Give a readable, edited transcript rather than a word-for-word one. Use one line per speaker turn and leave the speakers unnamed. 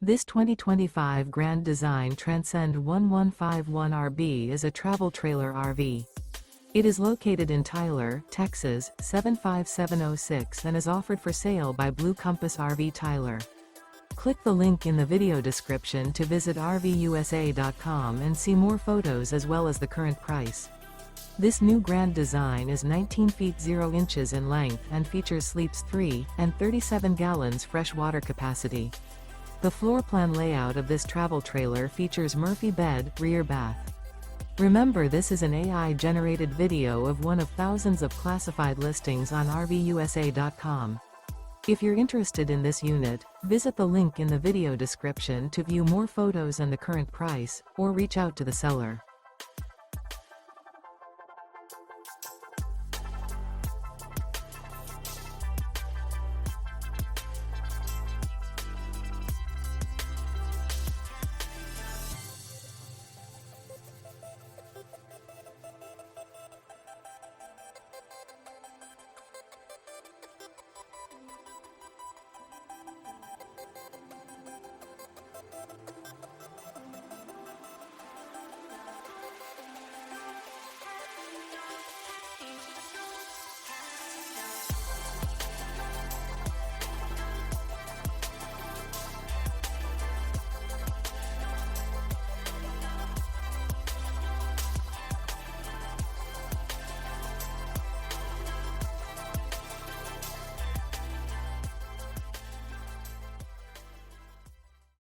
This 2025 Grand Design Transcend One 151RB is a travel trailer RV. It is located in Tyler, Texas, 75706 and is offered for sale by Blue Compass RV Tyler. Click the link in the video description to visit RVUSA.com and see more photos as well as the current price. This new Grand Design is 19 feet 0 inches in length and features sleeps 3 and 37 gallons fresh water capacity. The floor plan layout of this travel trailer features Murphy bed, rear bath. Remember, this is an AI-generated video of one of thousands of classified listings on RVUSA.com. If you're interested in this unit, visit the link in the video description to view more photos and the current price, or reach out to the seller.